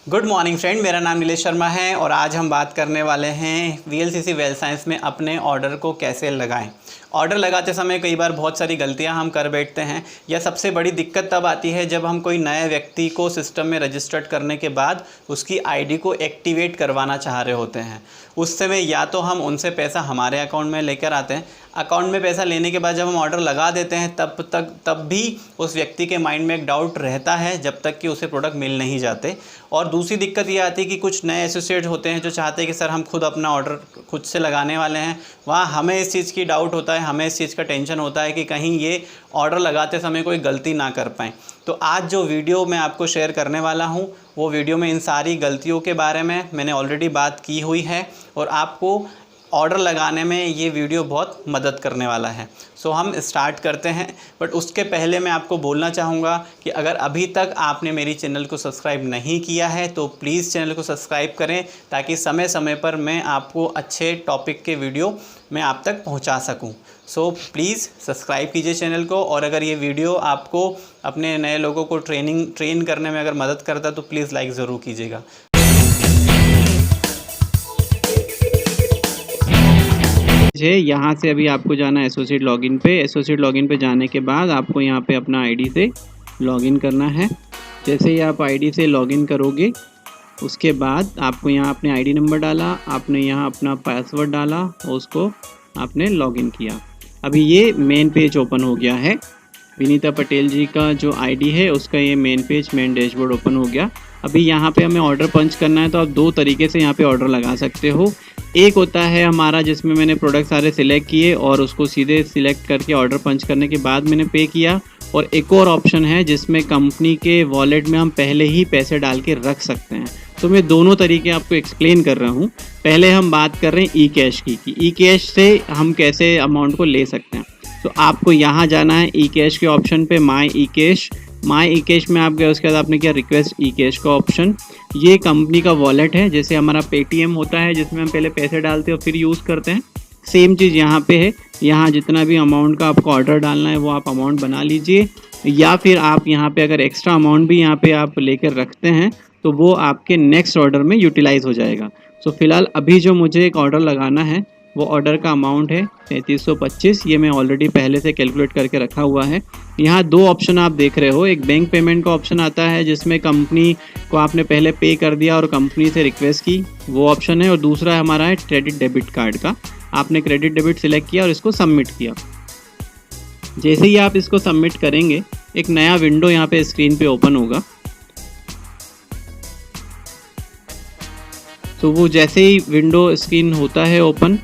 Good morning friend, मेरा नाम नीलेश शर्मा है और आज हम बात करने वाले हैं वीएलसीसी वेल्थ साइंस में अपने ऑर्डर को कैसे लगाएं। ऑर्डर लगाते समय कई बार बहुत सारी गलतियां हम कर बैठते हैं या सबसे बड़ी दिक्कत तब आती है जब हम कोई नए व्यक्ति को सिस्टम में रजिस्टर्ड करने के बाद उसकी आईडी को एक्टिवेट करवाना चाह रहे होते हैं। उस समय या तो हम उनसे पैसा हमारे अकाउंट में लेकर आते हैं, अकाउंट में पैसा लेने के बाद जब हम ऑर्डर लगा देते हैं तब भी उस व्यक्ति के माइंड में एक डाउट रहता है जब तक कि उसे प्रोडक्ट मिल नहीं जाते। और दूसरी दिक्कत ये आती है कि कुछ नए एसोसिएट होते हैं जो चाहते हैं कि सर हम खुद अपना ऑर्डर खुद से लगाने वाले हैं। वहाँ हमें इस चीज़ की डाउट होता है, हमें इस चीज़ का टेंशन होता है कि कहीं ये ऑर्डर लगाते समय कोई गलती ना कर पाएँ। तो आज जो वीडियो मैं आपको शेयर करने वाला हूँ वो वीडियो में इन सारी गलतियों के बारे में मैंने ऑलरेडी बात की हुई है और आपको ऑर्डर लगाने में ये वीडियो बहुत मदद करने वाला है। सो हम स्टार्ट करते हैं, बट उसके पहले मैं आपको बोलना चाहूँगा कि अगर अभी तक आपने मेरी चैनल को सब्सक्राइब नहीं किया है तो प्लीज़ चैनल को सब्सक्राइब करें ताकि समय समय पर मैं आपको अच्छे टॉपिक के वीडियो मैं आप तक पहुँचा सकूँ। सो प्लीज़ सब्सक्राइब कीजिए चैनल को, और अगर ये वीडियो आपको अपने नए लोगों को ट्रेन करने में अगर मदद करता है तो प्लीज़ लाइक ज़रूर कीजिएगा। यहाँ से अभी आपको जाना है एसोसिएट लॉगिन पे। एसोसिएट लॉगिन पे जाने के बाद आपको यहाँ पे अपना आईडी से लॉगिन करना है। जैसे ही आप आईडी से लॉगिन करोगे उसके बाद आपको यहाँ अपने आईडी नंबर डाला, आपने यहाँ अपना पासवर्ड डाला और उसको आपने लॉगिन किया। अभी ये मेन पेज ओपन हो गया है। विनीता पटेल जी का जो आईडी है उसका ये main page, main dashboard open हो गया। अभी यहाँ पे हमें ऑर्डर पंच करना है तो आप दो तरीके से यहाँ पे ऑर्डर लगा सकते हो। एक होता है हमारा जिसमें मैंने प्रोडक्ट सारे सिलेक्ट किए और उसको सीधे सिलेक्ट करके ऑर्डर पंच करने के बाद मैंने पे किया, और एक और ऑप्शन है जिसमें कंपनी के वॉलेट में हम पहले ही पैसे डाल के रख सकते हैं। तो मैं दोनों तरीके आपको एक्सप्लेन कर रहा हूँ। पहले हम बात कर रहे हैं ई कैश की कि ई कैश से हम कैसे अमाउंट को ले सकते हैं। तो आपको यहाँ जाना है ई कैश के ऑप्शन पे, माई ई कैश में आप गए, उसके बाद आपने किया रिक्वेस्ट ई कैश का ऑप्शन। ये कंपनी का वॉलेट है, जैसे हमारा पेटीएम होता है जिसमें हम पहले पैसे डालते हैं और फिर यूज़ करते हैं। सेम चीज़ यहाँ पे है। यहाँ जितना भी अमाउंट का आपको ऑर्डर डालना है वो आप अमाउंट बना लीजिए, या फिर आप यहाँ पे अगर एक्स्ट्रा अमाउंट भी यहाँ पे आप लेकर रखते हैं तो वो आपके नेक्स्ट ऑर्डर में यूटिलाइज़ हो जाएगा। सो फिलहाल अभी जो मुझे एक ऑर्डर लगाना है वो ऑर्डर का अमाउंट है 3325। ये मैं ऑलरेडी पहले से कैलकुलेट करके रखा हुआ है। यहाँ दो ऑप्शन आप देख रहे हो, एक बैंक पेमेंट का ऑप्शन आता है जिसमें कंपनी को आपने पहले पे कर दिया और कंपनी से रिक्वेस्ट की, वो ऑप्शन है। और दूसरा हमारा है क्रेडिट डेबिट कार्ड का। आपने क्रेडिट डेबिट सिलेक्ट किया और इसको सबमिट किया। जैसे ही आप इसको सबमिट करेंगे एक नया विंडो यहाँ पे स्क्रीन पे ओपन होगा। तो वो जैसे ही विंडो स्क्रीन होता है ओपन,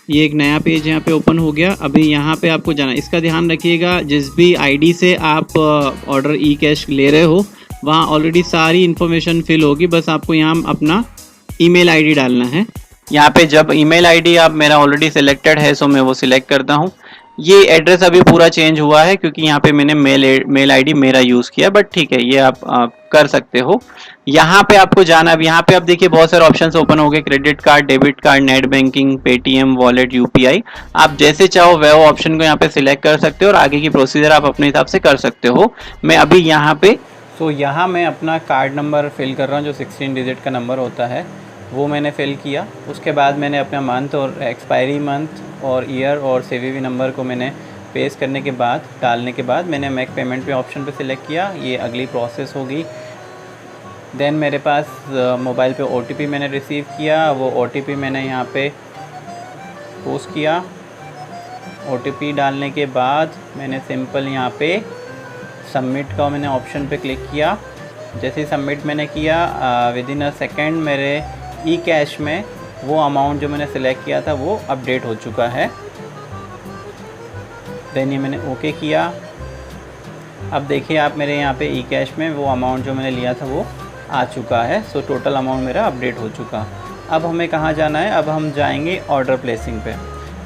ये एक नया पेज यहाँ पे ओपन हो गया। अभी यहाँ पे आपको जाना, इसका ध्यान रखिएगा जिस भी आईडी से आप ऑर्डर ई कैश ले रहे हो वहाँ ऑलरेडी सारी इन्फॉर्मेशन फिल होगी, बस आपको यहाँ अपना ईमेल आईडी डालना है। यहाँ पे जब ईमेल आईडी आप मेरा ऑलरेडी सिलेक्टेड है सो मैं वो सिलेक्ट करता हूँ। ये एड्रेस अभी पूरा चेंज हुआ है क्योंकि यहाँ पे मैंने मेल आईडी मेरा यूज़ किया, बट ठीक है ये आप कर सकते हो। यहाँ पे आपको जाना, अब यहाँ पे आप देखिए बहुत सारे ऑप्शंस ओपन हो गए, credit card, debit card, net banking, Paytm, wallet, UPI. आप जैसे चाहो वह ऑप्शन को यहाँ पे सिलेक्ट कर सकते हो और आगे की प्रोसीजर आप अपने हिसाब से कर सकते हो। मैं अभी यहाँ पे यहाँ मैं अपना कार्ड नंबर फिल कर रहा हूँ, जो 16 डिजिट का नंबर होता है वो मैंने फ़िल किया। उसके बाद मैंने अपना मंथ और एक्सपायरी मंथ और ईयर और सीवीवी नंबर को मैंने पेस्ट करने के बाद डालने के बाद मैंने मेक पेमेंट पे ऑप्शन पे सिलेक्ट किया। ये अगली प्रोसेस होगी। देन मेरे पास मोबाइल पे ओटीपी मैंने रिसीव किया, वो ओटीपी मैंने यहाँ पे पोस्ट किया। ओटीपी डालने के बाद मैंने सिंपल यहाँ पे सबमिट का मैंने ऑप्शन पे क्लिक किया। जैसे ही सबमिट मैंने किया विदिन अ सेकेंड मेरे ई कैश में वो अमाउंट जो मैंने सिलेक्ट किया था वो अपडेट हो चुका है। देन ये मैंने ओके किया। अब देखिए आप मेरे यहाँ पे ई कैश में वो अमाउंट जो मैंने लिया था वो आ चुका है। सो टोटल अमाउंट मेरा अपडेट हो चुका। अब हमें कहाँ जाना है, अब हम जाएंगे ऑर्डर प्लेसिंग पे।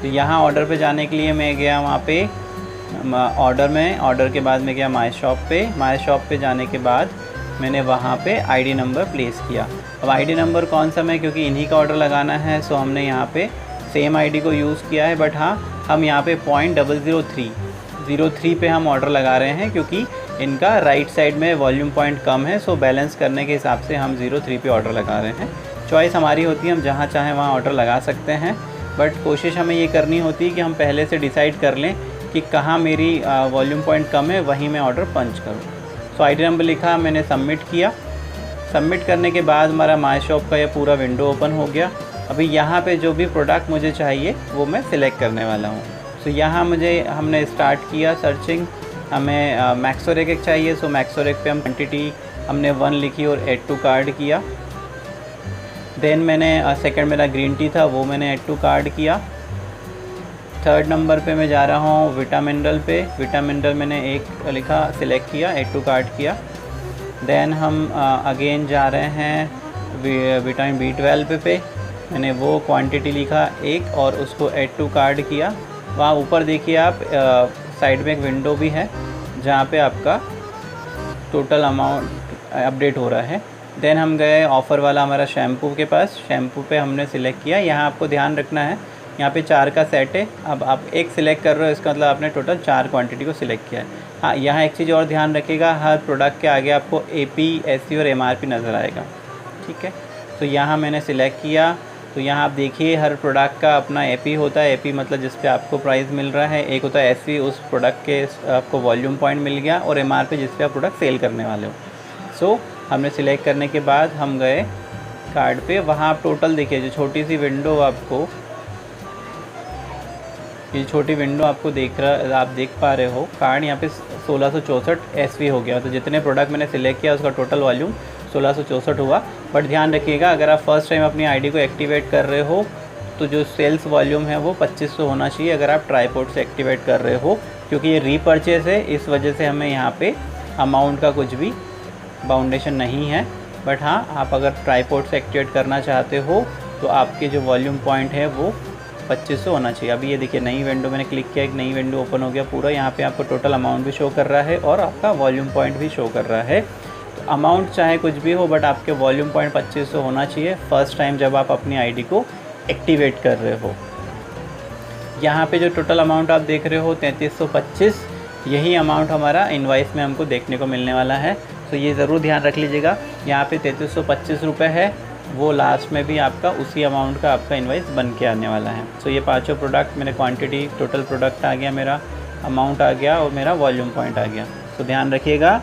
तो यहाँ ऑर्डर पे जाने के लिए मैं गया वहाँ पे ऑर्डर के बाद मैं गया माई शॉप पे जाने के बाद मैंने वहाँ पे आईडी नंबर प्लेस किया। अब आईडी नंबर कौन सा मैं, क्योंकि इन्हीं का ऑर्डर लगाना है सो हमने यहाँ पे सेम आईडी को यूज़ किया है, बट हाँ हम यहाँ पे 0.003 03 पे हम ऑर्डर लगा रहे हैं, क्योंकि इनका राइट साइड में वॉल्यूम पॉइंट कम है, सो बैलेंस करने के हिसाब से हम 03 पे ऑर्डर लगा रहे हैं। चॉइस हमारी होती है, हम जहाँ चाहें वहाँ ऑर्डर लगा सकते हैं, बट कोशिश हमें ये करनी होती है कि हम पहले से डिसाइड कर लें कि कहाँ मेरी वॉल्यूम पॉइंट कम है, वहीं मैं ऑर्डर पंच करूँ। सो आईडी नंबर लिखा, मैंने सबमिट किया। सबमिट करने के बाद हमारा माई शॉप का ये पूरा विंडो ओपन हो गया। अभी यहाँ पे जो भी प्रोडक्ट मुझे चाहिए वो मैं सिलेक्ट करने वाला हूँ। सो यहाँ हमने स्टार्ट किया सर्चिंग। हमें मैक्सोरेक चाहिए, सो मैक्सोरेक पे हम क्वान्टिटी हमने 1 लिखी और ऐड टू कार्ड किया। देन मैंने सेकंड मेरा ग्रीन टी था, वो मैंने ऐड टू कार्ड किया। थर्ड नंबर पे मैं जा रहा हूँ विटा मिनरल पे। विटा मिनरल मैंने 1 लिखा, सिलेक्ट किया, ऐड टू कार्ड किया। देन हम अगेन जा रहे हैं विटामिन B12 पे। मैंने वो क्वांटिटी लिखा 1 और उसको ऐड टू कार्ड किया। वहाँ ऊपर देखिए आप साइड में एक विंडो भी है जहाँ पे आपका टोटल अमाउंट अपडेट हो रहा है। देन हम गए ऑफ़र वाला हमारा शैम्पू के पास। शैम्पू पे हमने सिलेक्ट किया। यहाँ आपको ध्यान रखना है, यहाँ पे 4 का सेट है। अब आप 1 सिलेक्ट कर रहे हो, इसका मतलब आपने टोटल 4 क्वांटिटी को सिलेक्ट किया है। हाँ, यहाँ एक चीज़ और ध्यान रखिएगा, हर प्रोडक्ट के आगे आपको AP, SC और MRP नज़र आएगा, ठीक है। तो यहाँ मैंने सिलेक्ट किया। तो यहाँ आप देखिए हर प्रोडक्ट का अपना AP होता है। AP मतलब जिस पे आपको प्राइस मिल रहा है। एक होता है SC, उस प्रोडक्ट के आपको वॉल्यूम पॉइंट मिल गया, और MRP जिस पे आप प्रोडक्ट सेल करने वाले हो। सो हमने सिलेक्ट करने के बाद हम गए कार्ड पे। वहाँ आप टोटल देखिए, जो छोटी सी विंडो आपको, ये छोटी विंडो आपको आप देख पा रहे हो, कार्ड यहाँ पे 1664 SV हो गया। तो जितने प्रोडक्ट मैंने सिलेक्ट किया उसका टोटल वॉल्यूम 1664 हुआ। बट ध्यान रखिएगा, अगर आप फर्स्ट टाइम अपनी आईडी को एक्टिवेट कर रहे हो तो जो सेल्स वॉल्यूम है वो 2500 होना चाहिए, अगर आप ट्राईपोर्ट से एक्टिवेट कर रहे हो, क्योंकि ये रीपर्चेस है, इस वजह से हमें यहाँ पे अमाउंट का कुछ भी बाउंडेशन नहीं है। बट हाँ, आप अगर ट्राईपोर्ट से एक्टिवेट करना चाहते हो तो आपके जो वॉल्यूम पॉइंट है वो 2500 होना चाहिए। अभी ये देखिए नई विंडो मैंने क्लिक किया, एक नई विंडो ओपन हो गया पूरा। यहाँ पे आपको टोटल अमाउंट भी शो कर रहा है और आपका वॉल्यूम पॉइंट भी शो कर रहा है। तो अमाउंट चाहे कुछ भी हो, बट आपके वॉल्यूम पॉइंट 2500 होना चाहिए फर्स्ट टाइम जब आप अपनी आईडी को एक्टिवेट कर रहे हो। यहाँ पे जो टोटल अमाउंट आप देख रहे हो 3325, यही अमाउंट हमारा इनवाइस में हमको देखने को मिलने वाला है। तो ये ज़रूर ध्यान रख लीजिएगा, यहाँ पे 3325 रुपये है, वो लास्ट में भी आपका उसी अमाउंट का आपका इनवाइस बन के आने वाला है। सो ये 5 प्रोडक्ट मेरे क्वांटिटी, टोटल प्रोडक्ट आ गया, मेरा अमाउंट आ गया और मेरा वॉल्यूम पॉइंट आ गया। तो ध्यान रखिएगा,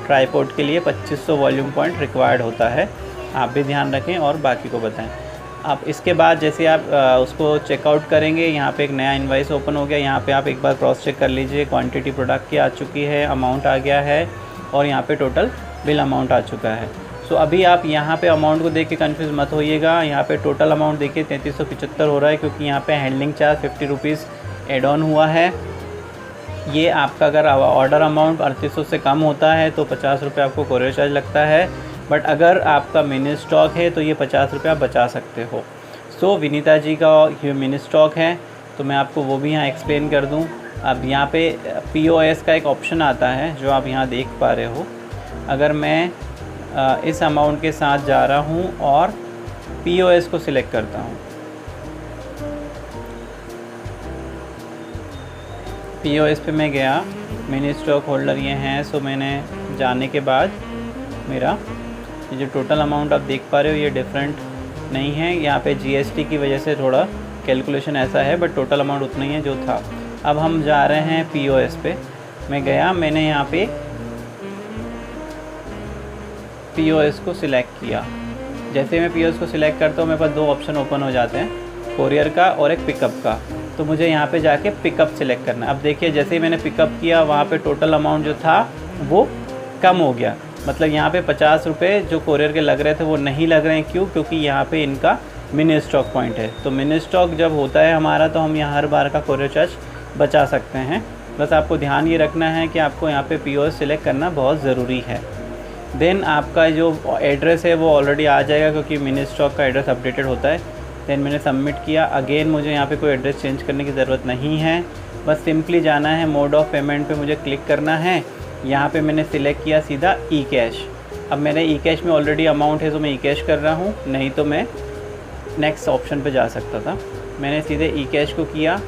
ट्राईपोर्ट के लिए 2500 वॉल्यूम पॉइंट रिक्वायर्ड होता है। आप भी ध्यान रखें और बाकी को बताएं। अब इसके बाद जैसे आप उसको चेकआउट करेंगे, यहाँ पे एक नया इनवाइस ओपन हो गया। यहाँ पे आप एक बार क्रॉस चेक कर लीजिए, क्वांटिटी प्रोडक्ट की आ चुकी है, अमाउंट आ गया है और यहाँ पे टोटल बिल अमाउंट आ चुका है। सो अभी आप यहाँ पे अमाउंट को देख के कन्फ्यूज़ मत होइएगा। यहाँ पे टोटल अमाउंट देखिए 3375 हो रहा है, क्योंकि यहाँ पे handling charge 50 rupees add on हुआ है। ये आपका अगर ऑर्डर अमाउंट 3800 से कम होता है तो 50 रुपये आपको कोरियर चार्ज लगता है। बट अगर आपका मिनी स्टॉक है तो ये 50 रुपये आप बचा सकते हो। सो विनीता जी का ये मिनी स्टॉक है, तो मैं आपको वो भी यहाँ एक्सप्लेन कर दूँ। अब यहाँ पे POS का एक ऑप्शन आता है जो आप यहाँ देख पा रहे हो। अगर मैं इस अमाउंट के साथ जा रहा हूँ और POS को सिलेक्ट करता हूँ, POS पे मैं गया, मिनी स्टॉक होल्डर ये हैं। सो मैंने जाने के बाद मेरा ये जो टोटल अमाउंट आप देख पा रहे हो ये डिफरेंट नहीं है। यहाँ पे GST की वजह से थोड़ा कैलकुलेशन ऐसा है, बट टोटल अमाउंट उतना ही है जो था। अब हम जा रहे हैं POS पे। मैं गया, मैंने यहाँ पे POS को सिलेक्ट किया। जैसे मैं POS को सिलेक्ट करता हूँ मेरे पास 2 ऑप्शन ओपन हो जाते हैं, कोरियर का और एक पिकअप का। तो मुझे यहाँ पे जाके पिकअप सिलेक्ट करना है। अब देखिए जैसे ही मैंने पिकअप किया वहाँ पे टोटल अमाउंट जो था वो कम हो गया। मतलब यहाँ पे 50 रुपये जो कोरियर के लग रहे थे वो नहीं लग रहे हैं। क्यों? क्योंकि यहाँ पे इनका मिनी स्टॉक पॉइंट है। तो मिनी स्टॉक जब होता है हमारा तो हम यहाँ हर बार का कोरियर चार्ज बचा सकते हैं। बस आपको ध्यान ये रखना है कि आपको यहाँ पे POS सिलेक्ट करना बहुत ज़रूरी है। देन आपका जो एड्रेस है वो ऑलरेडी आ जाएगा, क्योंकि मिनी स्टॉक का एड्रेस अपडेटेड होता है। देन मैंने सबमिट किया। अगेन मुझे यहाँ पे कोई एड्रेस चेंज करने की ज़रूरत नहीं है, बस सिंपली जाना है मोड ऑफ़ पेमेंट पे मुझे क्लिक करना है। यहाँ पे मैंने सिलेक्ट किया सीधा ई-कैश। अब मेरे ई-कैश में ऑलरेडी अमाउंट है तो मैं ई-कैश कर रहा हूँ, नहीं तो मैं नेक्स्ट ऑप्शन पे जा सकता था। मैंने सीधे ई-कैश को किया।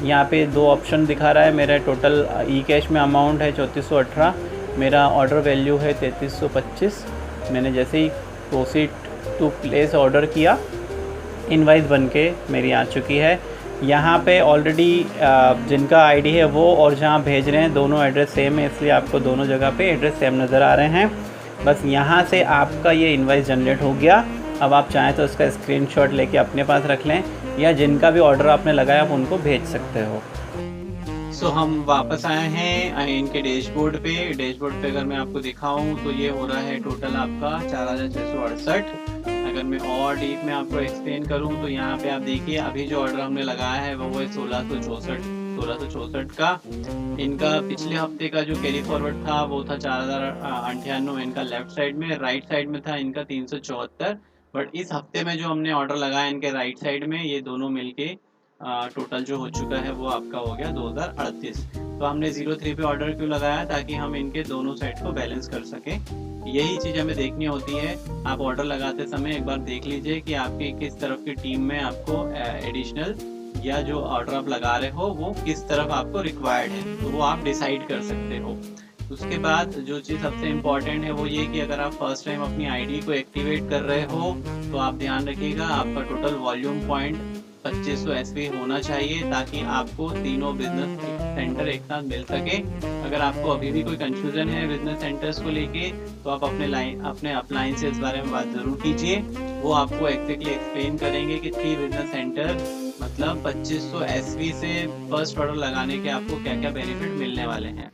यहाँ पे 2 ऑप्शन दिखा रहा है। मेरा टोटल ई कैश में अमाउंट है 3418, मेरा ऑर्डर वैल्यू है 3325। मैंने जैसे ही प्रोसीड टू प्लेस ऑर्डर किया, इनवाइस बनके मेरी आ चुकी है। यहाँ पे ऑलरेडी जिनका आईडी है वो और जहाँ भेज रहे हैं दोनों एड्रेस सेम है, इसलिए आपको दोनों जगह पे एड्रेस सेम नज़र आ रहे हैं। बस यहाँ से आपका ये इनवाइस जनरेट हो गया। अब आप चाहें तो इसका स्क्रीनशॉट लेके अपने पास रख लें, या जिनका भी ऑर्डर आपने लगाया आप उनको भेज सकते हो। सो हम वापस आए हैं इनके डैशबोर्ड पे। डैशबोर्ड पे अगर मैं आपको दिखाऊं तो ये हो रहा है टोटल आपका 4668। अगर मैं और डीप में आपको एक्सप्लेन करूं तो यहाँ पे आप देखिए, अभी जो ऑर्डर हमने लगाया है वो है 1664 का। इनका पिछले हफ्ते का जो कैरी फॉरवर्ड था वो था 4098 इनका लेफ्ट साइड में, राइट साइड में था इनका 374। बट इस हफ्ते में जो हमने ऑर्डर लगाया इनके राइट साइड में, ये दोनों मिलके टोटल जो हो चुका है वो आपका हो गया 2038। तो हमने 03 पे ऑर्डर क्यों लगाया, ताकि हम इनके दोनों साइड को बैलेंस कर सकें। यही चीज़ हमें देखनी होती है। आप ऑर्डर लगाते समय एक बार देख लीजिए कि आपकी किस तरफ की टीम में आपको एडिशनल या जो ऑर्डर आप लगा रहे हो वो किस तरफ आपको रिक्वायर्ड है, तो वो आप डिसाइड कर सकते हो। उसके बाद जो चीज़ सबसे इम्पॉर्टेंट है वो ये कि अगर आप फर्स्ट टाइम अपनी आईडी को एक्टिवेट कर रहे हो तो आप ध्यान रखिएगा आपका टोटल वॉल्यूम पॉइंट 2500 SV होना चाहिए, ताकि आपको तीनों बिजनेस सेंटर एक साथ मिल सके। अगर आपको अभी भी कोई कंफ्यूजन है बिजनेस सेंटर्स को लेके तो आप अपने अपलाइन से इस बारे में बात ज़रूर कीजिए। वो आपको एक्जैक्टली एक्सप्लेन करेंगे कि 3 बिजनेस सेंटर मतलब 2500 SV से फर्स्ट ऑर्डर लगाने के आपको क्या क्या बेनिफिट मिलने वाले हैं।